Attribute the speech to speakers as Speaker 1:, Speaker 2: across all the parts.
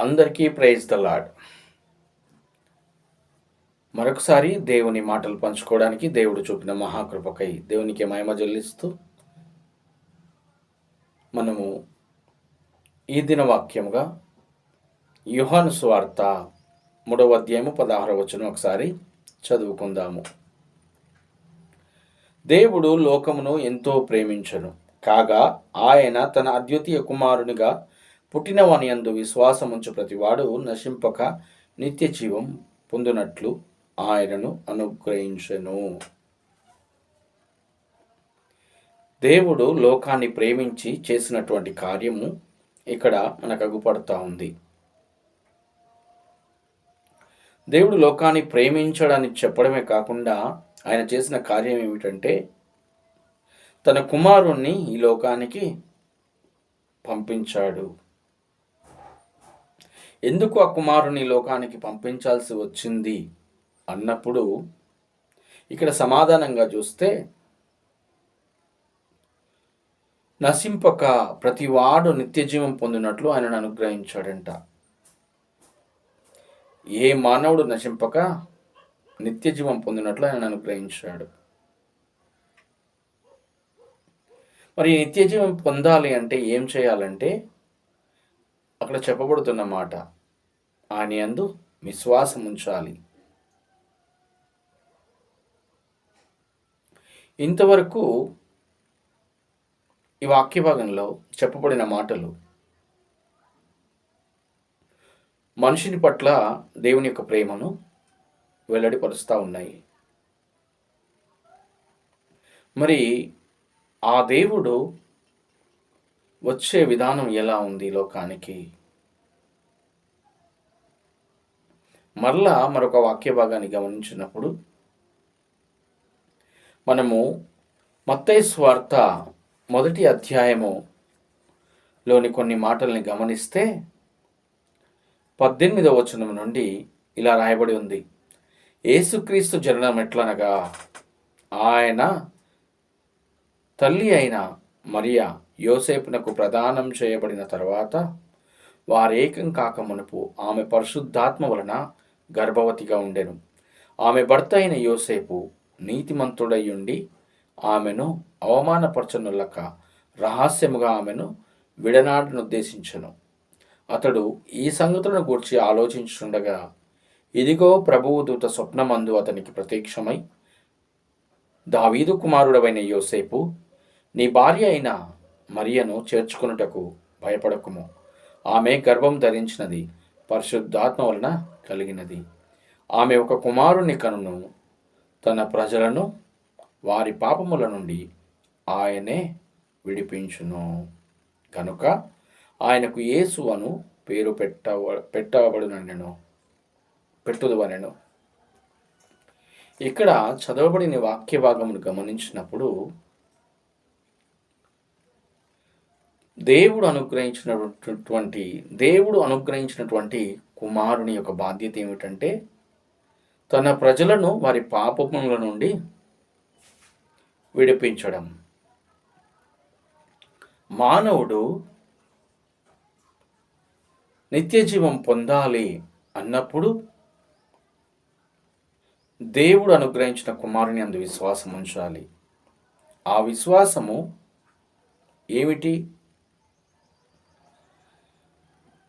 Speaker 1: అందరికీ praise the lord. మరొకసారి దేవుని మాటలు పంచుకోవడానికి దేవుడు చూపిన మహాకృపకై దేవునికి మహిమ చెల్లిస్తూ మనము ఈ దిన వాక్యముగా యోహాను సువార్త 3వ అధ్యాయము 16వ వచనం ఒకసారి చదువుకుందాము. దేవుడు లోకమును ఎంతో ప్రేమించెను, కాగా ఆయన తన అద్వితీయ కుమారునిగా పుట్టినవాని యందు విశ్వాసముంచు ప్రతివాడు నశింపక నిత్య జీవం పొందునట్లు ఆయనను అనుగ్రహించెను. దేవుడు లోకాన్ని ప్రేమించి చేసినటువంటి కార్యము ఇక్కడ మనకు అగుపడుతూ ఉంది. దేవుడు లోకాన్ని ప్రేమించడాన్ని చెప్పడమే కాకుండా ఆయన చేసిన కార్యం ఏమిటంటే తన కుమారుణ్ణి ఈ లోకానికి పంపించాడు. ఎందుకు ఆ కుమారుని లోకానికి పంపించాల్సి వచ్చింది అన్నప్పుడు ఇక్కడ సమాధానంగా చూస్తే, నశింపక ప్రతివాడు నిత్యజీవం పొందినట్లు ఆయనను అనుగ్రహించాడంట. ఏ మానవుడు నశింపక నిత్యజీవం పొందినట్లు ఆయనను అనుగ్రహించాడు. మరి నిత్యజీవం పొందాలి అంటే ఏం చేయాలంటే అక్కడ చెప్పబడుతున్న మాట, ఆయన యందు విశ్వాసం ఉంచాలి. ఇంతవరకు ఈ వాక్య భాగంలో చెప్పబడిన మాటలు మనుషుని పట్ల దేవుని యొక్క ప్రేమను వెల్లడిపరుస్తూ ఉన్నాయి. మరి ఆ దేవుడు వచ్చే విధానం ఎలా ఉంది లోకానికి? మరలా మరొక వాక్య భాగాన్ని గమనించినప్పుడు మనము మత్తయి సువార్త 1వ అధ్యాయములోని కొన్ని మాటల్ని గమనిస్తే 18వ వచనం నుండి ఇలా రాయబడి ఉంది. యేసుక్రీస్తు జననం ఎట్లనగా ఆయన తల్లి అయిన మరియా యోసేపునకు ప్రదానం చేయబడిన తర్వాత వారేకం కాకమునుపు ఆమె పరిశుద్ధాత్మ వలన గర్భవతిగా ఉండెను. ఆమె భర్త అయిన యోసేపు నీతిమంతుడయ్యుండి ఆమెను అవమానపరచనులక రహస్యముగా ఆమెను విడనాడనుద్దేశించెను. అతడు ఈ సంగతులను గూర్చి ఆలోచించుండగా ఇదిగో ప్రభువు దూత స్వప్నమందు అతనికి ప్రత్యక్షమై, దావీదు కుమారుడవైన యోసేపు, నీ భార్య అయిన మరియను చేర్చుకొనుటకు భయపడకుము. ఆమె గర్భం ధరించినది పరిశుద్ధాత్మ వలన కలిగినది. ఆమె ఒక కుమారుని కనును. తన ప్రజలను వారి పాపముల నుండి ఆయనే విడిపించును. కనుక ఆయనకు యేసు అను పేరు పెట్టుదువనెను. ఇక్కడ చదవబడిన వాక్య భాగమును గమనించినప్పుడు దేవుడు అనుగ్రహించినటువంటి కుమారుని యొక్క బాధ్యత ఏమిటంటే తన ప్రజలను వారి పాపముల నుండి విడిపించడం. మానవుడు నిత్యజీవం పొందాలి అన్నప్పుడు దేవుడు అనుగ్రహించిన కుమారుని అందు విశ్వాసం ఉంచాలి. ఆ విశ్వాసము ఏమిటి?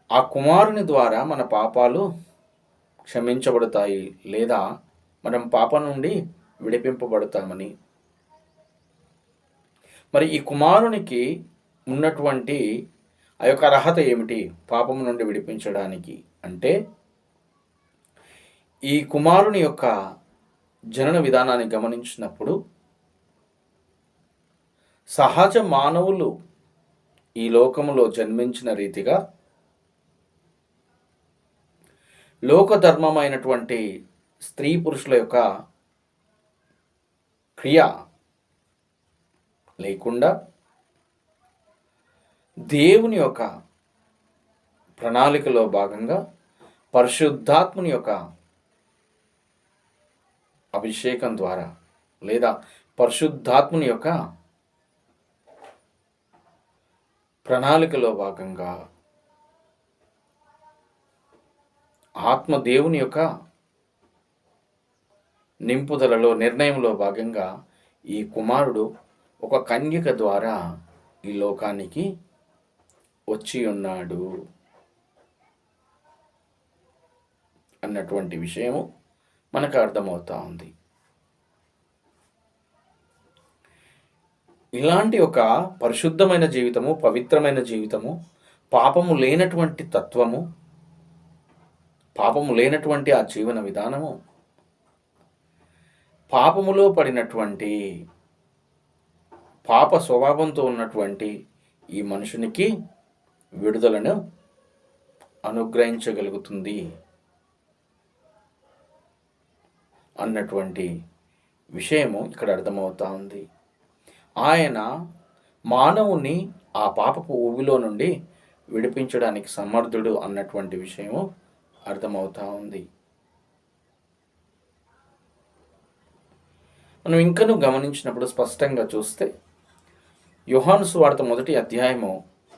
Speaker 1: ఆ కుమారుని ద్వారా మన పాపాలు క్షమించబడతాయి, లేదా మనం పాపం నుండి విడిపింపబడతామని. మరి ఈ కుమారునికి ఉన్నటువంటి ఆ యొక్క అర్హత ఏమిటి పాపం నుండి విడిపించడానికి అంటే, ఈ కుమారుని యొక్క జనన విధానాన్ని గమనించినప్పుడు సహజ మానవులు ఈ లోకములో జన్మించిన రీతిగా లోకధర్మమైనటువంటి స్త్రీ పురుషుల యొక్క క్రియ లేకుండా దేవుని యొక్క ప్రణాళికలో భాగంగా పరిశుద్ధాత్ముని యొక్క అభిషేకం ద్వారా లేదా పరిశుద్ధాత్ముని యొక్క ప్రణాళికలో భాగంగా ఆత్మదేవుని యొక్క నింపుదలలో నిర్ణయంలో భాగంగా ఈ కుమారుడు ఒక కన్యక ద్వారా ఈ లోకానికి వచ్చి ఉన్నాడు అన్నటువంటి విషయము మనకు అర్థమవుతా ఉంది. ఇలాంటి ఒక పరిశుద్ధమైన జీవితము, పవిత్రమైన జీవితము, పాపము లేనటువంటి తత్వము, పాపము లేనటువంటి ఆ జీవన విధానము, పాపములో పడినటువంటి పాప స్వభావంతో ఉన్నటువంటి ఈ మనుషునికి విడుదలను అనుగ్రహించగలుగుతుంది అన్నటువంటి విషయము ఇక్కడ అర్థమవుతా ఉంది. ఆయన మానవుని ఆ పాపపు ఊబిలో నుండి విడిపించడానికి సమర్థుడు అన్నటువంటి విషయము అర్థమవుతా ఉంది. మనం ఇంకనూ గమనించినప్పుడు స్పష్టంగా చూస్తే యోహాను సువార్త 1వ అధ్యాయము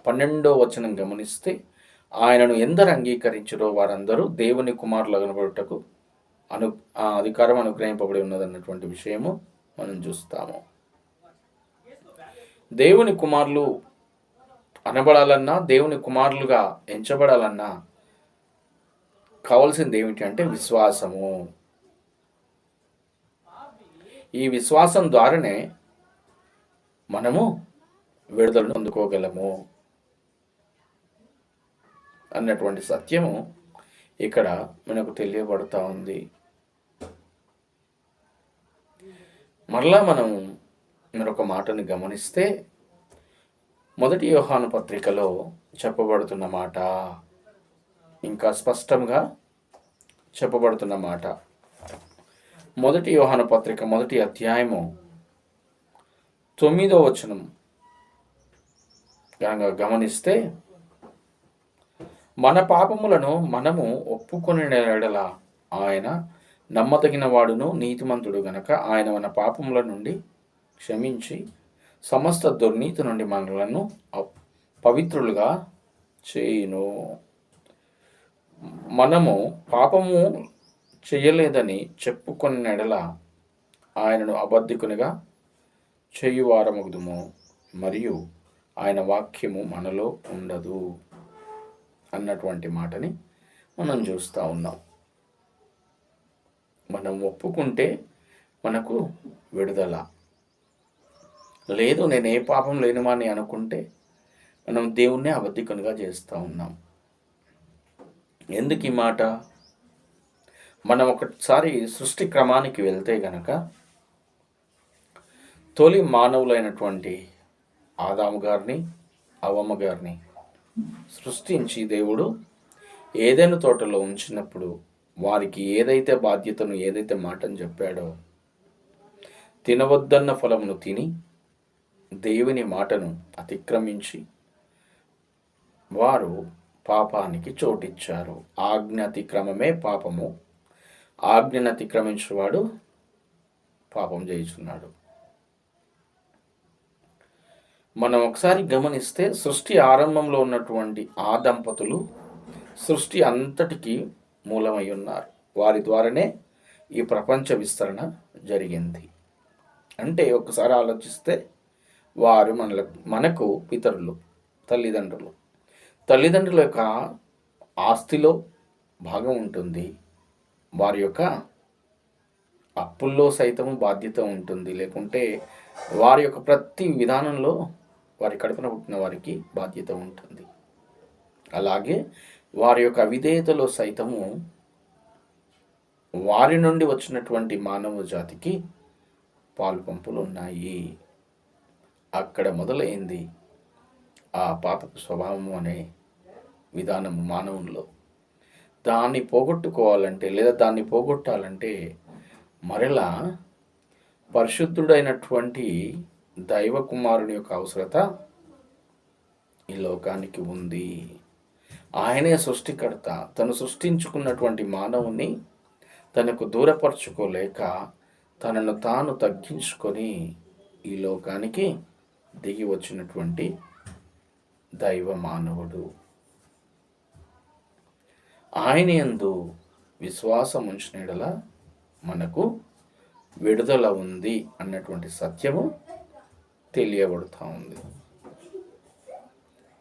Speaker 1: 12వ వచనం గమనిస్తే, ఆయనను ఎందరు అంగీకరించరో వారందరూ దేవుని కుమారులగనబడుటకు అధికారం అనుగ్రహింపబడి ఉన్నదన్నటువంటి విషయము మనం చూస్తాము. దేవుని కుమారులు అనబడాలన్నా, దేవుని కుమారులుగా ఎంచబడాలన్నా కావాల్సింది ఏమిటి అంటే విశ్వాసము. ఈ విశ్వాసం ద్వారానే మనము విడుదలను అందుకోగలము అన్నటువంటి సత్యము ఇక్కడ మనకు తెలియబడుతూ ఉంది. మరలా మనం మరొక మాటను గమనిస్తే, 1 యోహాను పత్రికలో చెప్పబడుతున్న మాట, ఇంకా స్పష్టంగా చెప్పబడుతున్న మాట, 1 యోహాను పత్రిక 1వ అధ్యాయము 9వ వచనం గమనిస్తే, మన పాపములను మనము ఒప్పుకొని ఎడల ఆయన నమ్మదగిన వాడును నీతిమంతుడు గనక ఆయన మన పాపముల నుండి క్షమించి సమస్త దుర్నీతి నుండి మనలను పవిత్రులుగా చేయును. మనము పాపము చేయలేదని చెప్పుకొని ఎడల ఆయనను అబద్ధికునిగా చేయువారమగుదుము, మరియు ఆయన వాక్యము మనలో ఉండదు అన్నటువంటి మాటని మనం చూస్తూ ఉన్నాం. మనం ఒప్పుకుంటే మనకు విడుదల. లేదు, నేను ఏ పాపం లేనివాని అనుకుంటే మనం దేవుణ్ణి అబద్ధికునిగా చేస్తూ ఉన్నాం. ఎందుకు ఈ మాట? మనం ఒకసారి సృష్టి క్రమానికి వెళ్తే గనక, తొలి మానవులైనటువంటి ఆదాము గారిని, అవ్వమ్మ గారిని సృష్టించి దేవుడు ఏదైనా తోటలో ఉంచినప్పుడు వారికి ఏదైతే బాధ్యతను, ఏదైతే మాటను చెప్పాడో, తినవద్దన్న ఫలమును తిని దేవుని మాటను అతిక్రమించి వారు పాపానికి చోటిచ్చారు. ఆజ్ఞ అతిక్రమమే పాపము, ఆజ్ఞను అతిక్రమించేవాడు పాపం చేయుచున్నాడు. మనం ఒకసారి గమనిస్తే, సృష్టి ఆరంభంలో ఉన్నటువంటి ఆ దంపతులు సృష్టి అంతటికి మూలమై ఉన్నారు. వారి ద్వారానే ఈ ప్రపంచ విస్తరణ జరిగింది. అంటే ఒకసారి ఆలోచిస్తే, వారు మనకు పితరులు, తల్లిదండ్రుల యొక్క ఆస్తిలో భాగం ఉంటుంది. వారి యొక్క అప్పుల్లో సైతము బాధ్యత ఉంటుంది. లేకుంటే వారి యొక్క ప్రతి విధానంలో వారి కడుపున పుట్టిన వారికి బాధ్యత ఉంటుంది. అలాగే వారి యొక్క అవిధేయతలో సైతము వారి నుండి వచ్చినటువంటి మానవ జాతికి పాలు పంపులు ఉన్నాయి. అక్కడ మొదలైంది ఆ పాపపు స్వభావము అనే విధానము మానవుల్లో. దాన్ని పోగొట్టుకోవాలంటే, లేదా దాన్ని పోగొట్టాలంటే మరలా పరిశుద్ధుడైనటువంటి దైవ కుమారుని యొక్క అవసరత ఈ లోకానికి ఉంది. ఆయనే సృష్టికర్త. తను సృష్టించుకున్నటువంటి మానవుని తనకు దూరపరచుకోలేక తనను తాను తగ్గించుకొని ఈ లోకానికి దిగి వచ్చినటువంటి దైవ మానవుడు. ఆయన యందు విశ్వాసం ఉంచిన యెడల మనకు విడుదల ఉంది అన్నటువంటి సత్యము తెలియబడుతూ ఉంది.